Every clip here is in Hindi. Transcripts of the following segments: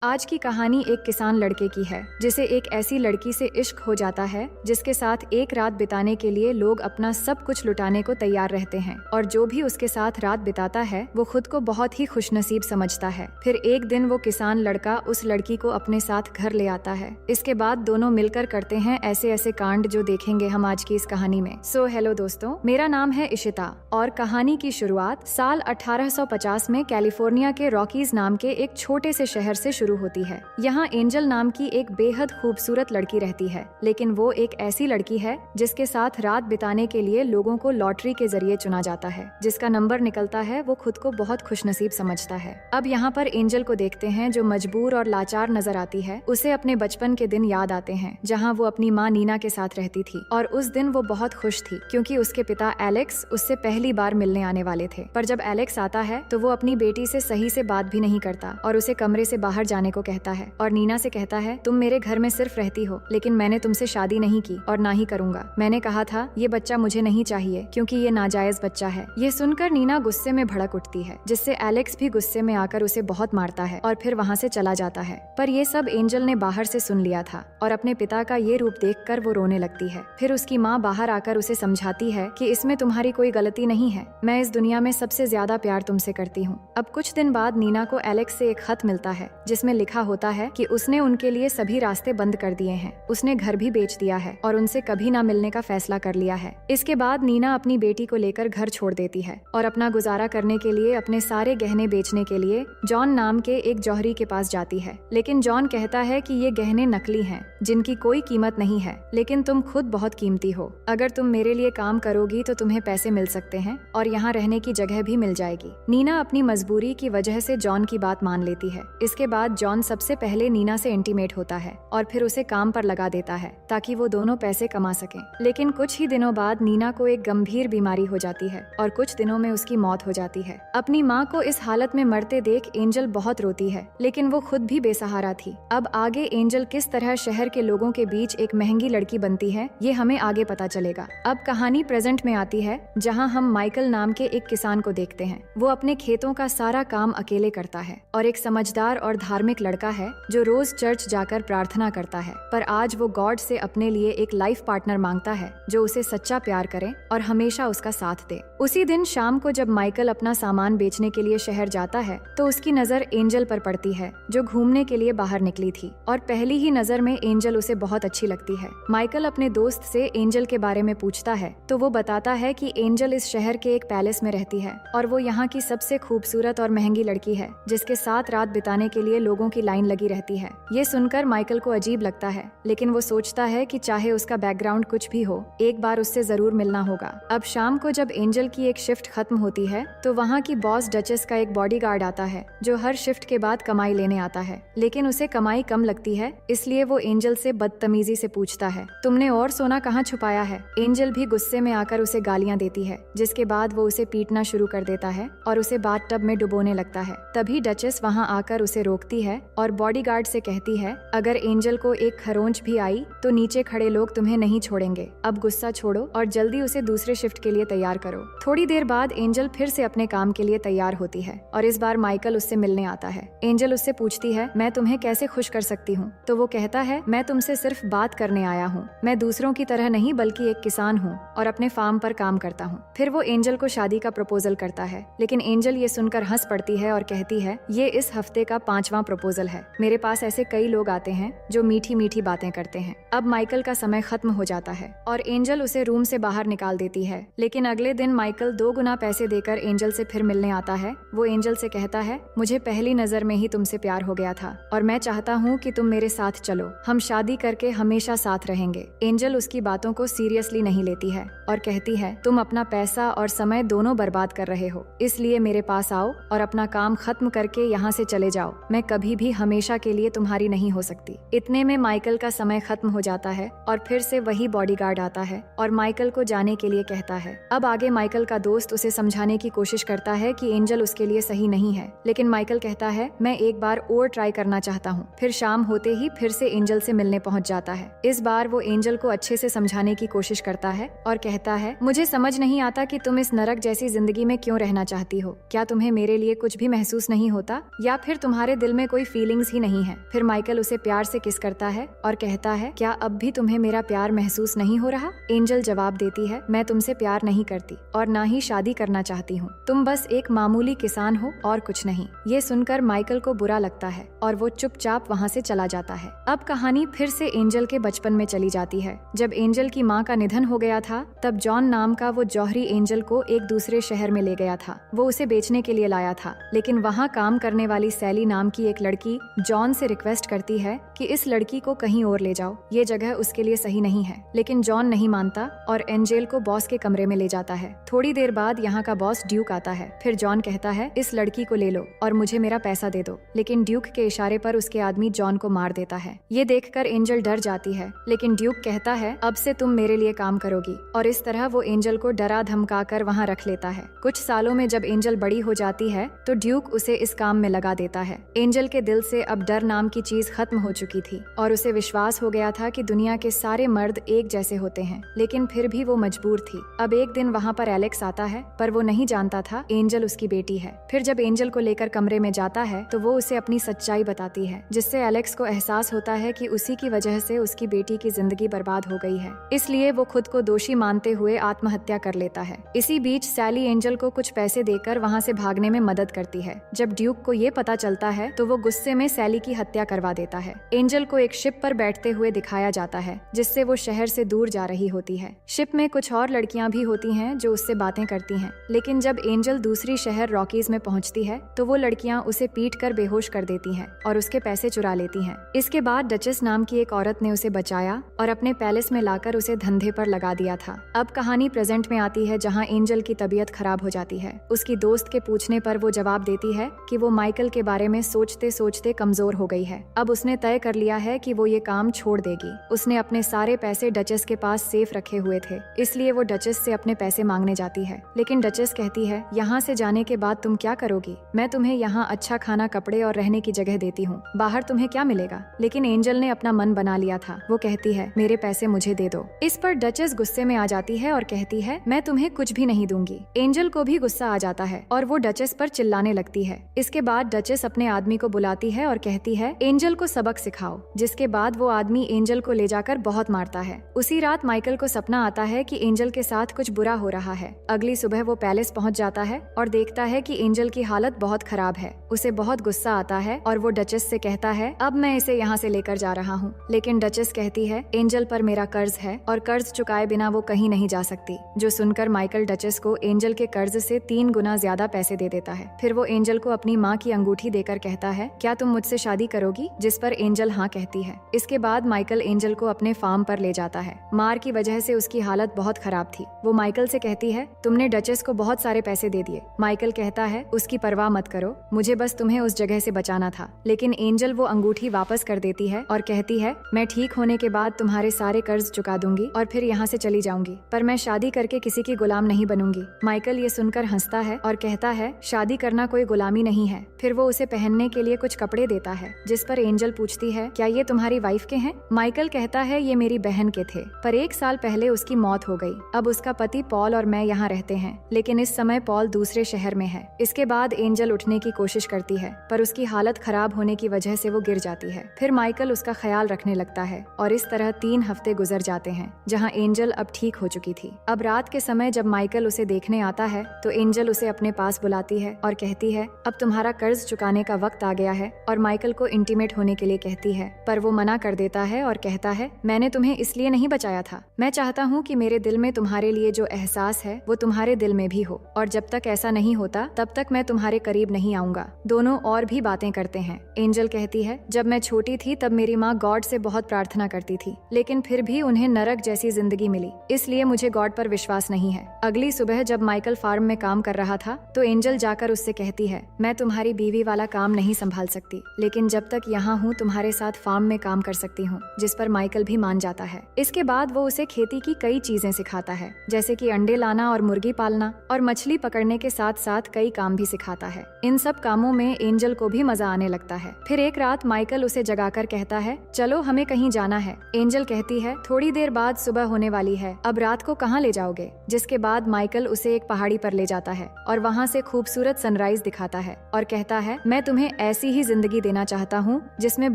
आज की कहानी एक किसान लड़के की है जिसे एक ऐसी लड़की से इश्क हो जाता है जिसके साथ एक रात बिताने के लिए लोग अपना सब कुछ लुटाने को तैयार रहते हैं और जो भी उसके साथ रात बिताता है वो खुद को बहुत ही खुशनसीब समझता है। फिर एक दिन वो किसान लड़का उस लड़की को अपने साथ घर ले आता है। इसके बाद दोनों मिलकर करते हैं ऐसे ऐसे कांड जो देखेंगे हम आज की इस कहानी में। सो हेलो दोस्तों, मेरा नाम है इशिता और कहानी की शुरुआत साल 1850 में कैलिफोर्निया के रॉकीज नाम के एक छोटे से शहर से शुरू होती है। यहाँ एंजल नाम की एक बेहद खूबसूरत लड़की रहती है, लेकिन वो एक ऐसी लड़की है जिसके साथ रात बिताने के लिए लोगों को लॉटरी के जरिए चुना जाता है। जिसका नंबर निकलता है वो खुद को बहुत खुशनसीब समझता है। अब यहाँ पर एंजल को देखते हैं जो मजबूर और लाचार नजर आती है। उसे अपने बचपन के दिन याद आते हैं जहाँ वो अपनी माँ नीना के साथ रहती थी और उस दिन वो बहुत खुश थी क्योंकि उसके पिता एलेक्स उससे पहली बार मिलने आने वाले थे। पर जब एलेक्स आता है तो वो अपनी बेटी से सही से बात भी नहीं करता और उसे कमरे से बाहर जाने को कहता है और नीना से कहता है, तुम मेरे घर में सिर्फ रहती हो लेकिन मैंने तुमसे शादी नहीं की और ना ही करूंगा। मैंने कहा था ये बच्चा मुझे नहीं चाहिए क्योंकि ये नाजायज बच्चा है। ये सुनकर नीना गुस्से में भड़क उठती है जिससे एलेक्स भी गुस्से में आकर उसे बहुत मारता है और फिर वहाँ से चला जाता है। पर ये सब एंजल ने बाहर से सुन लिया था और अपने पिता का ये रूप देखकर वो रोने लगती है। फिर उसकी माँ बाहर आकर उसे समझाती है कि इसमें तुम्हारी कोई गलती नहीं है, मैं इस दुनिया में सबसे ज्यादा प्यार तुमसे करती हूँ। अब कुछ दिन बाद नीना को एलेक्स से एक खत मिलता है जिसमें लिखा होता है कि उसने उनके लिए सभी रास्ते बंद कर दिए हैं, उसने घर भी बेच दिया है और उनसे कभी ना मिलने का फैसला कर लिया है। इसके बाद नीना अपनी बेटी को लेकर घर छोड़ देती है और अपना गुजारा करने के लिए अपने सारे गहने बेचने के लिए जॉन नाम के एक जौहरी के पास जाती है। लेकिन जॉन कहता है कि ये गहने नकली हैं, जिनकी कोई कीमत नहीं है, लेकिन तुम खुद बहुत कीमती हो। अगर तुम मेरे लिए काम करोगी तो तुम्हें पैसे मिल सकते हैं और यहाँ रहने की जगह भी मिल जाएगी। नीना अपनी मजबूरी की वजह से जॉन की बात मान लेती है। इसके बाद जॉन सबसे पहले नीना से इंटीमेट होता है और फिर उसे काम पर लगा देता है ताकि वो दोनों पैसे कमा सकें। लेकिन कुछ ही दिनों बाद नीना को एक गंभीर बीमारी हो जाती है और कुछ दिनों में उसकी मौत हो जाती है। अपनी माँ को इस हालत में मरते देख एंजल बहुत रोती है, लेकिन वो खुद भी बेसहारा थी। अब आगे एंजल किस तरह शहर के लोगों के बीच एक महंगी लड़की बनती है ये हमें आगे पता चलेगा। अब कहानी प्रेजेंट में आती है जहाँ हम माइकल नाम के एक किसान को देखते हैं। वो अपने खेतों का सारा काम अकेले करता है और एक समझदार और धार्मिक लड़का है जो रोज चर्च जाकर प्रार्थना करता है। पर आज वो गॉड से अपने लिए एक लाइफ पार्टनर मांगता है जो उसे सच्चा प्यार करे और हमेशा उसका साथ दे। उसी दिन शाम को जब माइकल अपना सामान बेचने के लिए शहर जाता है तो उसकी नजर एंजल पर पड़ती है जो घूमने के लिए बाहर निकली थी और पहली ही नजर में एंजल उसे बहुत अच्छी लगती है। माइकल अपने दोस्त से एंजल के बारे में पूछता है तो वो बताता है कि एंजल इस शहर के एक पैलेस में रहती है और वो यहाँ की सबसे खूबसूरत और महंगी लड़की है जिसके साथ रात बिताने के लिए लोगों की लाइन लगी रहती है। ये सुनकर माइकल को अजीब लगता है, लेकिन वो सोचता है कि चाहे उसका बैकग्राउंड कुछ भी हो, एक बार उससे जरूर मिलना होगा। अब शाम को जब एंजल की एक शिफ्ट खत्म होती है तो वहाँ की बॉस डचेस का एक बॉडीगार्ड आता है जो हर शिफ्ट के बाद कमाई लेने आता है, लेकिन उसे कमाई कम लगती है। इसलिए वो एंजल से बदतमीजी से पूछता है, तुमने और सोना कहाँ छुपाया है? एंजल भी गुस्से में आकर उसे गालियाँ देती है, जिसके बाद वो उसे पीटना शुरू कर देता है और उसे बाथटब में डुबोने लगता है। तभी डचेस वहाँ आकर उसे रोकती है और बॉडीगार्ड से कहती है, अगर एंजल को एक खरोंच भी आई तो नीचे खड़े लोग तुम्हें नहीं छोड़ेंगे। अब गुस्सा छोड़ो और जल्दी उसे दूसरे शिफ्ट के लिए तैयार करो। थोड़ी देर बाद एंजल फिर से अपने काम के लिए तैयार होती है और इस बार माइकल उससे मिलने आता है। एंजल उससे पूछती है, मैं तुम्हें कैसे खुश कर सकती हूँ? तो वो कहता है, मैं तुमसे सिर्फ बात करने आया हूँ, मैं दूसरों की तरह नहीं बल्कि एक किसान हूँ और अपने फार्म पर काम करता हूँ। फिर वो एंजल को शादी का प्रपोजल करता है, लेकिन एंजल ये सुनकर हंस पड़ती है और कहती है, ये इस हफ्ते का 5वां प्रपोजल है। मेरे पास ऐसे कई लोग आते हैं जो मीठी मीठी बातें करते हैं। अब माइकल का समय खत्म हो जाता है और एंजल उसे रूम से बाहर निकाल देती है, लेकिन अगले दिन माइकल 2 गुना पैसे देकर एंजल से फिर मिलने आता है। वो एंजल से कहता है, मुझे पहली नजर में ही तुमसे प्यार हो गया था और मैं चाहता हूँ कि तुम मेरे साथ चलो, हम शादी करके हमेशा साथ रहेंगे। एंजल उसकी बातों को सीरियसली नहीं लेती है और कहती है, तुम अपना पैसा और समय दोनों बर्बाद कर रहे हो, इसलिए मेरे पास आओ और अपना काम खत्म करके यहाँ से चले जाओ। मैं कभी भी हमेशा के लिए तुम्हारी नहीं हो सकती। इतने में माइकल का समय खत्म हो जाता है और फिर से वही बॉडीगार्ड आता है और माइकल को जाने के लिए कहता है। अब आगे माइकल का दोस्त उसे समझाने की कोशिश करता है कि एंजल उसके लिए सही नहीं है, लेकिन माइकल कहता है, मैं एक बार और ट्राई करना चाहता हूँ। फिर शाम होते ही फिर से एंजल से मिलने पहुँच जाता है। इस बार वो एंजल को अच्छे से समझाने की कोशिश करता है और कहता है, मुझे समझ नहीं आता कि तुम इस नरक जैसी जिंदगी में क्यों रहना चाहती हो। क्या तुम्हें मेरे लिए कुछ भी महसूस नहीं होता या फिर तुम्हारे दिल में कोई फीलिंग्स ही नहीं है। फिर माइकल उसे प्यार से किस करता है और कहता है, क्या अब भी तुम्हें मेरा प्यार महसूस नहीं हो रहा? एंजल जवाब देती है, मैं तुमसे प्यार नहीं करती और ना ही शादी करना चाहती हूँ। तुम बस एक मामूली किसान हो और कुछ नहीं। ये सुनकर माइकल को बुरा लगता है और वो चुपचाप वहाँ से चला जाता है। अब कहानी फिर से एंजल के बचपन में चली जाती है। जब एंजल की माँ का निधन हो गया था, तब जॉन नाम का वो जौहरी एंजल को एक दूसरे शहर में ले गया था। वो उसे बेचने के लिए लाया था, लेकिन वहाँ काम करने वाली सैली नाम की एक लड़की जॉन से रिक्वेस्ट करती है कि इस लड़की को कहीं और ले जाओ, ये जगह उसके लिए सही नहीं है। लेकिन जॉन नहीं मानता और एंजल को बॉस के कमरे में ले जाता है। थोड़ी देर बाद यहाँ का बॉस ड्यूक आता है। फिर जॉन कहता है, इस लड़की को ले लो और मुझे मेरा पैसा दे दो। लेकिन ड्यूक के इशारे पर उसके आदमी जॉन को मार देता है। ये देखकर एंजल डर जाती है, लेकिन ड्यूक कहता है, अब से तुम मेरे लिए काम करोगी। और इस तरह वो एंजल को डरा धमका कर वहाँ रख लेता है। कुछ सालों में जब एंजल बड़ी हो जाती है तो ड्यूक उसे इस काम में लगा देता है। एंजल के दिल से अब डर नाम की चीज खत्म हो चुकी थी और उसे विश्वास हो गया था कि दुनिया के सारे मर्द एक जैसे होते हैं। लेकिन फिर भी वो मजबूर थी। अब एक दिन वहाँ पर एलेक्स आता है, पर वो नहीं जानता था एंजल उसकी बेटी है। फिर जब एंजल को लेकर कमरे में जाता है तो वो उसे अपनी सच्चाई बताती है, जिससे एलेक्स को एहसास होता है कि उसी की वजह से उसकी बेटी की जिंदगी बर्बाद हो गई है। इसलिए वो खुद को दोषी मानते हुए आत्महत्या कर लेता है। इसी बीच सैली एंजल को कुछ पैसे देकर वहाँ से भागने में मदद करती है। जब ड्यूक को ये पता चलता है तो वो गुस्से में सैली की हत्या करवा देता है। एंजल को एक शिप पर बैठते हुए दिखाया जाता है, जिससे वो शहर से दूर जा रही होती है। शिप में कुछ और लड़कियां भी होती हैं जो उससे बातें करती हैं। लेकिन जब एंजल दूसरी शहर रॉकीज में पहुंचती है तो वो लड़कियां उसे पीट कर बेहोश कर देती हैं और उसके पैसे चुरा लेती हैं। इसके बाद डचेस नाम की एक औरत ने उसे बचाया और अपने पैलेस में लाकर उसे धंधे पर लगा दिया था। अब कहानी प्रेजेंट में आती है, जहाँ एंजल की तबीयत खराब हो जाती है। उसकी दोस्त के पूछने पर वो जवाब देती है कि वो माइकल के बारे में सोचते सोचते कमजोर हो गई है। अब उसने तय कर लिया है कि वो ये काम छोड़ देगी। उसने अपने सारे पैसे डचेस के पास सेफ रखे हुए थे, इसलिए वो डचेस से अपने पैसे मांगने जाती है। लेकिन डचेस कहती है, यहाँ से जाने के बाद तुम क्या करोगी? मैं तुम्हें यहाँ अच्छा खाना, कपड़े और रहने की जगह देती हूँ, बाहर तुम्हें क्या मिलेगा? लेकिन एंजल ने अपना मन बना लिया था। वो कहती है, मेरे पैसे मुझे दे दो। इस पर डचेस गुस्से में आ जाती है और कहती है, मैं तुम्हें कुछ भी नहीं दूंगी। एंजल को भी गुस्सा आ जाता है और वो डचेस पर चिल्लाने लगती है। इसके बाद डचेस अपने आदमी को बुलाती है और कहती है, एंजल को सबक सिखाओ। जिसके बाद वो आदमी एंजल को ले जाकर बहुत मारता है। उसी रात माइकल को सपना आता है कि एंजल के साथ कुछ बुरा हो रहा है। अगली सुबह वो पैलेस पहुंच जाता है और देखता है कि एंजल की हालत बहुत खराब है। उसे बहुत गुस्सा आता है और वो डचेस से कहता है, अब मैं इसे यहाँ से लेकर जा रहा हूँ। लेकिन डचेस कहती है, एंजल पर मेरा कर्ज है और कर्ज चुकाए बिना वो कहीं नहीं जा सकती। जो सुनकर माइकल डचेस को एंजल के कर्ज से 3 गुना ज्यादा पैसे दे देता है। फिर वो एंजल को अपनी माँ की अंगूठी देकर कहता है, क्या तुम मुझसे शादी करोगी? जिस पर एंजल हाँ कहती है। इसके बाद माइकल एंजल को अपने फार्म पर ले जाता है। मार की वजह से उसकी हालत बहुत खराब थी। वो माइकल से कहती है, तुमने डचेस को बहुत सारे पैसे दे दिए। माइकल कहता है, उसकी परवाह मत करो, मुझे बस तुम्हें उस जगह से बचाना था। लेकिन एंजल वो अंगूठी वापस कर देती है और कहती है, मैं ठीक होने के बाद तुम्हारे सारे कर्ज चुका दूंगी और फिर यहाँ से चली जाऊंगी, पर मैं शादी करके किसी की गुलाम नहीं बनूंगी। माइकल ये सुनकर हंसता है और कहता है, शादी करना कोई गुलामी नहीं है। फिर वो उसे पहनने के लिए कुछ कपड़े देता है, जिस पर एंजल पूछती है, क्या ये तुम्हारी वाइफ के हैं? माइकल कहता है, ये मेरी बहन के थे, पर 1 साल पहले उसकी मौत हो गई। अब उसका पति पॉल और मैं यहाँ रहते हैं, लेकिन इस समय पॉल दूसरे शहर में है। इसके बाद एंजल उठने की कोशिश करती है, पर उसकी हालत खराब होने की वजह से वो गिर जाती है। फिर माइकल उसका ख्याल रखने लगता है और इस तरह 3 हफ्ते गुजर जाते हैं, जहाँ एंजल अब ठीक हो चुकी थी। अब रात के समय जब माइकल उसे देखने आता है तो एंजल उसे अपने पास बुलाती है और कहती है, अब तुम्हारा कर्ज चुकाने का वक्त आ गया है, और माइकल को इंटीमेट होने के लिए कहती है, पर वो मना कर देता है और कहता है, मैंने तुम्हें इसलिए नहीं बचाया था। मैं चाहता हूँ कि मेरे दिल में तुम्हारे लिए जो एहसास है वो तुम्हारे दिल में भी हो, और जब तक ऐसा नहीं होता तब तक मैं तुम्हारे करीब नहीं आऊंगा। दोनों और भी बातें करते हैं। एंजल कहती है, जब मैं छोटी थी तब मेरी माँ गॉड से बहुत प्रार्थना करती थी, लेकिन फिर भी उन्हें नरक जैसी जिंदगी मिली, इसलिए मुझे गॉड पर विश्वास नहीं है। अगली सुबह जब माइकल फार्म में काम कर रहा था तो एंजल जाकर उससे कहती है, मैं तुम्हारी बीवी वाला काम नहीं संभाल सकती, लेकिन जब तक यहाँ हूँ तुम्हारे साथ फार्म में काम कर सकती हूँ। जिस पर माइकल भी मान जाता है। इसके बाद वो उसे खेती की कई चीजें सिखाता है, जैसे कि अंडे लाना और मुर्गी पालना और मछली पकड़ने के साथ साथ कई काम भी सिखाता है। इन सब कामों में एंजल को भी मजा आने लगता है। फिर एक रात माइकल उसे जगाकर कहता है, चलो हमें कहीं जाना है। एंजल कहती है, थोड़ी देर बाद सुबह होने वाली है, अब रात को कहाँ ले जाओगे? जिसके बाद माइकल उसे एक पहाड़ी पर ले जाता है और वहाँ से खूबसूरत सनराइज दिखाता है और कहता है, मैं तुम्हें ऐसे ऐसी ही जिंदगी देना चाहता हूँ जिसमें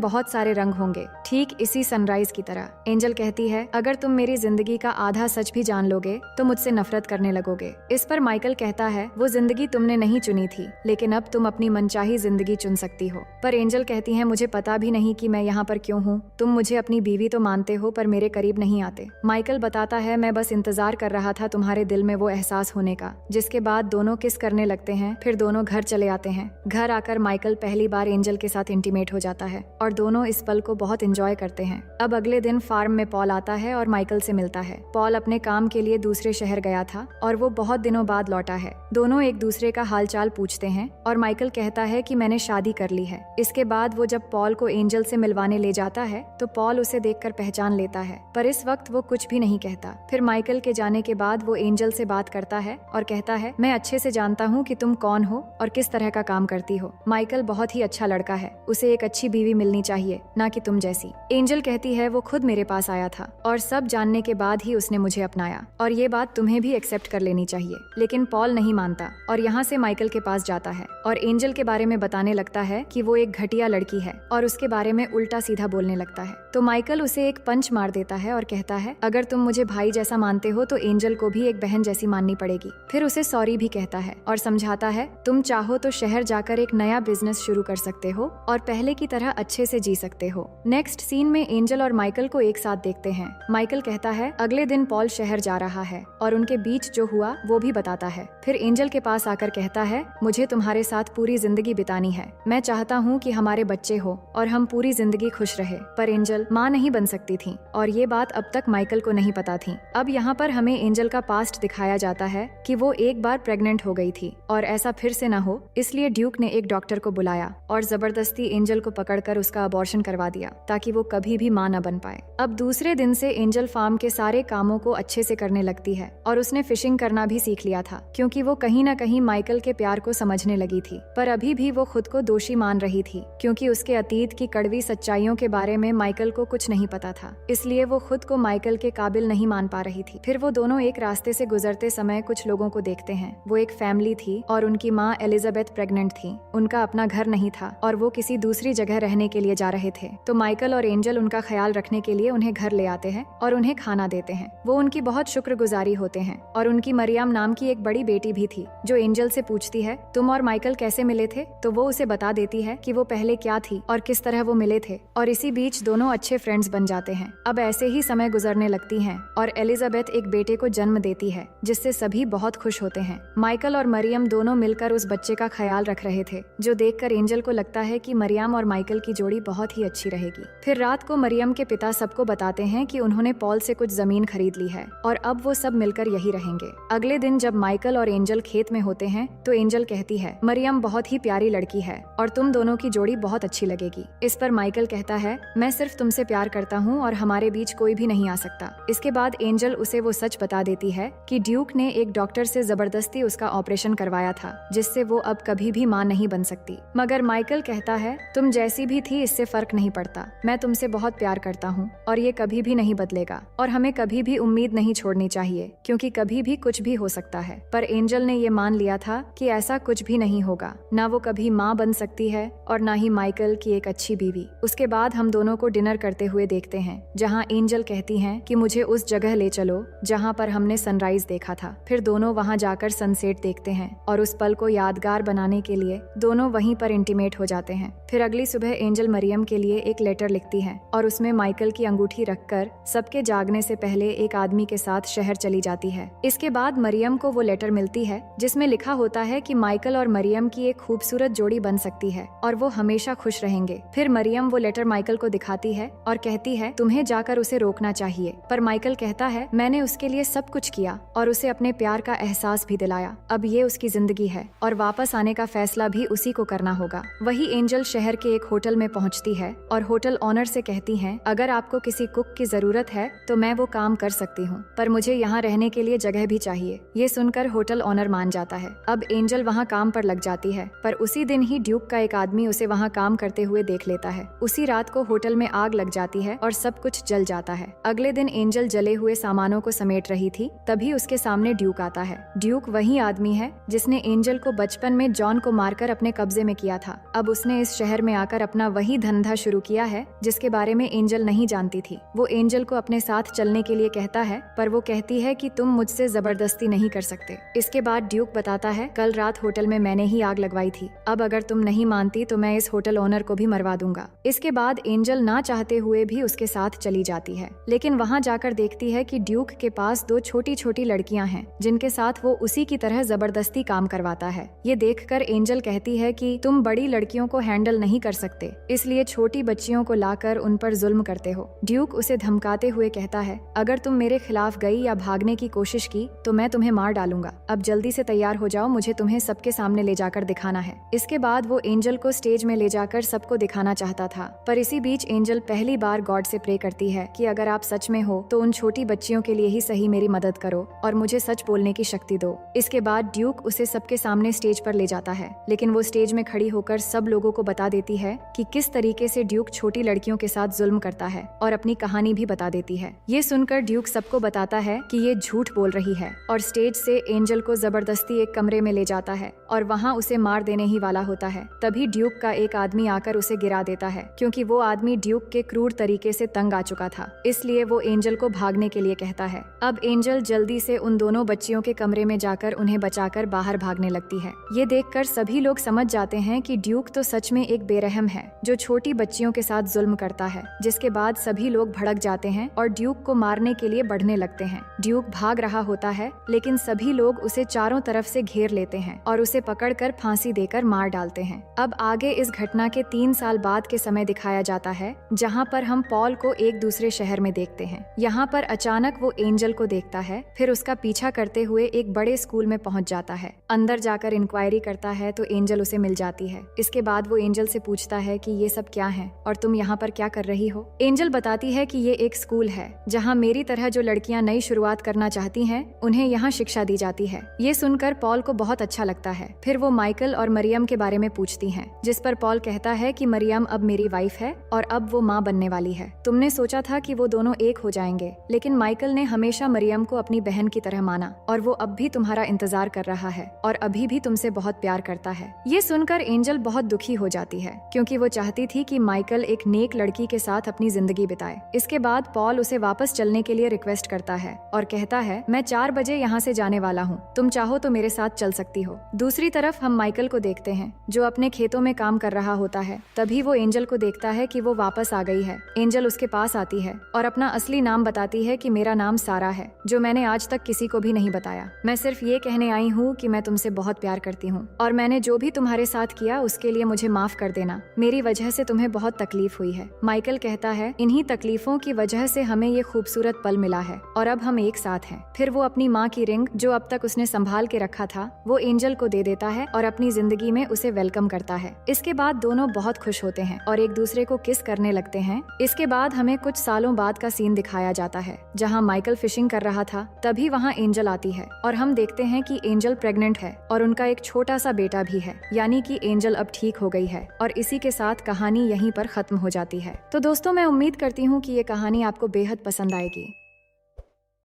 बहुत सारे रंग होंगे, ठीक इसी सनराइज की तरह। एंजल कहती है, अगर तुम मेरी जिंदगी का आधा सच भी जान लोगे तो मुझसे नफरत करने लगोगे। इस पर माइकल कहता है, वो जिंदगी तुमने नहीं चुनी थी, लेकिन अब तुम अपनी मनचाही जिंदगी चुन सकती हो। पर एंजल कहती है, मुझे पता भी नहीं कि मैं यहाँ पर क्यों हूँ। तुम मुझे अपनी बीवी तो मानते हो पर मेरे करीब नहीं आते। माइकल बताता है, मैं बस इंतजार कर रहा था तुम्हारे दिल में वो एहसास होने का। जिसके बाद दोनों किस करने लगते हैं, फिर दोनों घर चले आते हैं। घर आकर माइकल पहली बार एंजल के साथ इंटीमेट हो जाता है और दोनों इस पल को बहुत एंजॉय करते हैं। अब अगले दिन फार्म में पॉल आता है और माइकल से मिलता है। पॉल अपने काम के लिए दूसरे शहर गया था और वो बहुत दिनों बाद लौटा है। दोनों एक दूसरे का हालचाल पूछते हैं और माइकल कहता है कि मैंने शादी कर ली है। इसके बाद वो जब पॉल को एंजल से मिलवाने ले जाता है तो पॉल उसे देखकर पहचान लेता है, पर इस वक्त वो कुछ भी नहीं कहता। फिर माइकल के जाने के बाद वो एंजल से बात करता है और कहता है, मैं अच्छे से जानता हूँ कि तुम कौन हो और किस तरह का काम करती हो। माइकल बहुत ही अच्छा लड़का है, उसे एक अच्छी बीवी मिलनी चाहिए, ना कि तुम जैसी। एंजल कहती है, वो खुद मेरे पास आया था और सब जानने के बाद ही उसने मुझे अपनाया और ये बात तुम्हें भी एक्सेप्ट कर लेनी चाहिए। लेकिन पॉल नहीं मानता और यहाँ से माइकल के पास जाता है और एंजल के बारे में बताने लगता है कि वो एक घटिया लड़की है और उसके बारे में उल्टा सीधा बोलने लगता है। तो माइकल उसे एक पंच मार देता है और कहता है, अगर तुम मुझे भाई जैसा मानते हो तो एंजल को भी एक बहन जैसी माननी पड़ेगी। फिर उसे सॉरी भी कहता है और समझाता है, तुम चाहो तो शहर जाकर एक नया बिजनेस शुरू कर सकते हो और पहले की तरह अच्छे से जी सकते हो। नेक्स्ट सीन में एंजल और माइकल को एक साथ देखते हैं। माइकल कहता है, अगले दिन पॉल शहर जा रहा है और उनके बीच जो हुआ वो भी बताता है। फिर एंजल के पास आकर कहता है, मुझे तुम्हारे साथ पूरी जिंदगी बितानी है। मैं चाहता हूँ कि हमारे बच्चे हो और हम पूरी जिंदगी खुश रहे। पर एंजल माँ नहीं बन सकती थी और ये बात अब तक माइकल को नहीं पता थी। अब यहाँ पर हमें एंजल का पास्ट दिखाया जाता है कि वो एक बार प्रेग्नेंट हो गई थी और ऐसा फिर से न हो, इसलिए ड्यूक ने एक डॉक्टर को बुलाया और जबरदस्ती एंजल को पकड़कर उसका अबॉर्शन करवा दिया ताकि वो कभी भी माँ न बन पाए। अब दूसरे दिन से एंजल फार्म के सारे कामों को अच्छे से करने लगती है और उसने फिशिंग करना भी सीख लिया था क्योंकि वो कहीं न कहीं माइकल के प्यार को समझने लगी थी। पर अभी भी वो खुद को दोषी मान रही थी क्योंकि उसके अतीत की कड़वी सच्चाइयों के बारे में माइकल को कुछ नहीं पता था, इसलिए वो खुद को माइकल के काबिल नहीं मान पा रही थी। फिर वो दोनों एक रास्ते से गुजरते समय कुछ लोगों को देखते हैं। वो एक फैमिली थी और उनकी माँ एलिजाबेथ प्रेग्नेंट थी। उनका अपना घर नहीं था और वो किसी दूसरी जगह रहने के लिए जा रहे थे। तो माइकल और एंजल उनका ख्याल रखने के लिए उन्हें घर ले आते हैं और उन्हें खाना देते हैं। वो उनकी बहुत शुक्रगुजारी होते हैं और उनकी मरियम नाम की एक बड़ी बेटी भी थी जो एंजल से पूछती है, तुम और माइकल कैसे मिले थे? तो वो उसे बता देती है कि वो पहले क्या थी और किस तरह वो मिले थे और इसी बीच दोनों अच्छे फ्रेंड्स बन जाते हैं। अब ऐसे ही समय गुजरने लगती हैं और एलिजाबेथ एक बेटे को जन्म देती है जिससे सभी बहुत खुश होते हैं। माइकल और मरियम दोनों मिलकर उस बच्चे का ख्याल रख रहे थे जो देखकर एंजल को लगता है कि मरियम और माइकल की जोड़ी बहुत ही अच्छी रहेगी। फिर रात को मरियम के पिता सबको बताते हैं कि उन्होंने पॉल से कुछ जमीन खरीद ली है और अब वो सब मिलकर यही रहेंगे। अगले दिन जब माइकल और एंजल खेत में होते हैं तो एंजल कहती है, मरियम बहुत ही प्यारी लड़की है और तुम दोनों की जोड़ी बहुत अच्छी लगेगी। इस पर माइकल कहता है, मैं सिर्फ तुमसे प्यार करता हूँ और हमारे बीच कोई भी नहीं आ सकता। इसके बाद एंजल उसे वो सच बता देती है कि ड्यूक ने एक डॉक्टर से जबरदस्ती उसका ऑपरेशन करवाया था जिससे वो अब कभी भी माँ नहीं बन सकती। मगर माइकल कहता है, तुम जैसी भी थी इससे फर्क नहीं पड़ता, मैं तुमसे बहुत प्यार करता हूँ और ये कभी भी नहीं बदलेगा और हमें कभी भी उम्मीद नहीं छोड़नी चाहिए क्योंकि कभी भी कुछ भी हो सकता है। पर एंजल ने ये मान लिया था कि ऐसा कुछ भी नहीं होगा, ना वो कभी माँ बन सकती है और ना ही माइकल की एक अच्छी बीवी। उसके बाद हम दोनों को डिनर करते हुए देखते हैं जहाँ एंजल कहती हैं कि मुझे उस जगह ले चलो जहाँ पर हमने सनराइज देखा था। फिर दोनों वहाँ जाकर सनसेट देखते हैं और उस पल को यादगार बनाने के लिए दोनों वहीं पर इंटीमेट हो जाते हैं। फिर अगली सुबह एंजल मरियम के लिए एक लेटर लिखती है और उसमें माइकल की अंगूठी रखकर सबके जागने से पहले एक आदमी के साथ शहर चली जाती है। इसके बाद मरियम को वो लेटर मिलती है जिसमें लिखा होता है कि माइकल और मरियम की एक खूबसूरत जोड़ी बन सकती है और वो हमेशा खुश रहेंगे। फिर मरियम वो लेटर माइकल को दिखाती है और कहती है, तुम्हें जाकर उसे रोकना चाहिए। पर माइकल कहता है, मैंने उसके लिए सब कुछ किया और उसे अपने प्यार का एहसास भी दिलाया। अब ये उसकी जिंदगी है और वापस आने का फैसला भी उसी को करना होगा। वही एंजल शहर के एक होटल में पहुंचती है और होटल ऑनर से कहती है, अगर आपको किसी कुक की जरूरत है तो मैं वो काम कर सकती हूँ, पर मुझे यहाँ रहने के लिए जगह भी चाहिए। ये सुनकर होटल ऑनर मान जाता है। अब एंजल वहाँ काम पर लग जाती है, पर उसी दिन ही ड्यूक का एक आदमी उसे वहाँ काम करते हुए देख लेता है। उसी रात को होटल में आग लग जाती है और सब कुछ जल जाता है। अगले दिन एंजल जले हुए सामानों को समेट रही थी, तभी उसके सामने ड्यूक आता है। ड्यूक वही आदमी है जिसने एंजल को बचपन में जॉन को मारकर अपने कब्जे में किया था। था। अब उसने इस शहर में आकर अपना वही धंधा शुरू किया है जिसके बारे में एंजल नहीं जानती थी। वो एंजल को अपने साथ चलने के लिए कहता है, पर वो कहती है कि तुम मुझसे जबरदस्ती नहीं कर सकते। इसके बाद ड्यूक बताता है, कल रात होटल में मैंने ही आग लगवाई थी। अब अगर तुम नहीं मानती तो मैं इस होटल ओनर को भी मरवा दूंगा। इसके बाद एंजल ना चाहते हुए भी उसके साथ चली जाती है, लेकिन वहाँ जाकर देखती है कि ड्यूक के पास 2 छोटी छोटी लड़कियां हैं जिनके साथ वो उसी की तरह जबरदस्ती काम करवाता है। ये देखकर एंजल कहती है कि तुम बड़ी लड़कियों को हैंडल नहीं कर सकते, इसलिए छोटी बच्चियों को लाकर उन पर जुल्म करते हो। ड्यूक उसे धमकाते हुए कहता है, अगर तुम मेरे खिलाफ गई या भागने की कोशिश की तो मैं तुम्हें मार डालूंगा। अब जल्दी से तैयार हो जाओ, मुझे तुम्हें सबके सामने ले जाकर दिखाना है। इसके बाद वो एंजल को स्टेज में ले जाकर सबको दिखाना चाहता था, पर इसी बीच एंजल पहली बार गॉड से प्रे करती है कि अगर आप सच में हो तो उन छोटी बच्चियों के लिए ही सही मेरी मदद करो और मुझे सच बोलने की शक्ति दो। इसके बाद ड्यूक उसे सबके सामने स्टेज पर ले जाता है, लेकिन वो स्टेज में खड़ी होकर सब लोगों को बता देती है कि किस तरीके से ड्यूक छोटी लड़कियों के साथ जुल्म करता है और अपनी कहानी भी बता देती है। ये सुनकर ड्यूक सबको बताता है कि ये झूठ बोल रही है और स्टेज से एंजल को जबरदस्ती एक कमरे में ले जाता है और वहाँ उसे मार देने ही वाला होता है। तभी ड्यूक का एक आदमी आकर उसे गिरा देता है, क्योंकि वो आदमी ड्यूक के क्रूर तरीके से तंग आ चुका था। इसलिए वो एंजल को भागने के लिए कहता है। अब एंजल जल्दी से उन दोनों बच्चियों के कमरे में जाकर उन्हें बचाकर बाहर भागने लगती है। ये देखकर सभी लोग समझ जाते हैं कि ड्यूक तो सच में एक बेरहम है जो छोटी बच्चियों के साथ जुल्म करता है। जिसके बाद सभी लोग भड़क जाते हैं और ड्यूक को मारने के लिए बढ़ने लगते हैं। ड्यूक भाग रहा होता है, लेकिन सभी लोग उसे चारों तरफ से घेर लेते हैं और उसे पकड़कर फांसी देकर मार डालते हैं। अब आगे इस घटना के 3 साल बाद के समय दिखाया जाता है, जहाँ पर हम पॉल को एक दूसरे शहर में देखते हैं। यहाँ पर अचानक वो एंजल को देखता है, फिर उसका पीछा करते हुए एक बड़े स्कूल में पहुँच जाता है। अंदर जाकर इंक्वायरी करता है तो एंजल उसे मिल जाती है। इसके बाद वो एंजल से पूछता है कि ये सब क्या है और तुम यहाँ पर क्या कर रही हो। एंजल बताती है कि ये एक स्कूल है जहाँ मेरी तरह जो लड़कियाँ नई शुरुआत करना चाहती हैं उन्हें यहाँ शिक्षा दी जाती है। ये सुनकर पॉल को बहुत अच्छा लगता है। फिर वो माइकल और मरियम के बारे में पूछती हैं, जिस पर पॉल कहता है कि मरियम अब मेरी वाइफ है और अब वो माँ बनने वाली है। तुमने सोचा था कि वो दोनों एक हो जाएंगे, लेकिन माइकल ने हमेशा मरियम को अपनी बहन की तरह माना और वो अब भी तुम्हारा इंतजार कर रहा है और अभी भी तुमसे बहुत प्यार करता है। ये सुनकर एंजल बहुत दुखी हो जाती है, क्योंकि वो चाहती थी कि माइकल एक नेक लड़की के साथ अपनी जिंदगी बिताए। इसके बाद पॉल उसे वापस चलने के लिए रिक्वेस्ट करता है और कहता है, मैं 4 बजे यहाँ से जाने वाला हूँ, तुम चाहो तो मेरे साथ चल सकती हो। दूसरी तरफ हम माइकल को देखते हैं जो अपने खेतों में काम कर रहा होता है। तभी वो एंजल को देखता है कि वो वापस आ गई है। एंजल उसके पास आती है और अपना असली नाम बताती है कि मेरा नाम सारा है, जो मैंने आज तक किसी को भी नहीं बताया। मैं सिर्फ ये कहने आई हूँ कि मैं तुमसे बहुत प्यार करती हूँ और मैंने जो भी तुम्हारे साथ किया उसके लिए मुझे माफ कर देना। मेरी वजह से तुम्हें बहुत तकलीफ हुई है। माइकल कहता है, इन्हीं तकलीफों की वजह से हमें ये खूबसूरत पल मिला है और अब हम एक साथ हैं। फिर वो अपनी माँ की रिंग जो अब तक उसने संभाल के रखा था वो एंजल को दे देता है और अपनी जिंदगी में उसे वेलकम करता है। इसके बाद दोनों बहुत खुश होते हैं और एक दूसरे को किस करने लगते हैं। इसके बाद हमें कुछ सालों बाद का सीन दिखाया जाता है, जहाँ माइकल फिशिंग कर रहा था। तभी वहाँ एंजल आती है और हम देखते हैं कि एंजल प्रेग्नेंट है और उनका एक छोटा सा बेटा भी है, यानी कि एंजल अब ठीक हो गई है। और इसी के साथ कहानी यहीं पर खत्म हो जाती है। तो दोस्तों, मैं उम्मीद करती हूँ कि ये कहानी आपको बेहद पसंद आएगी।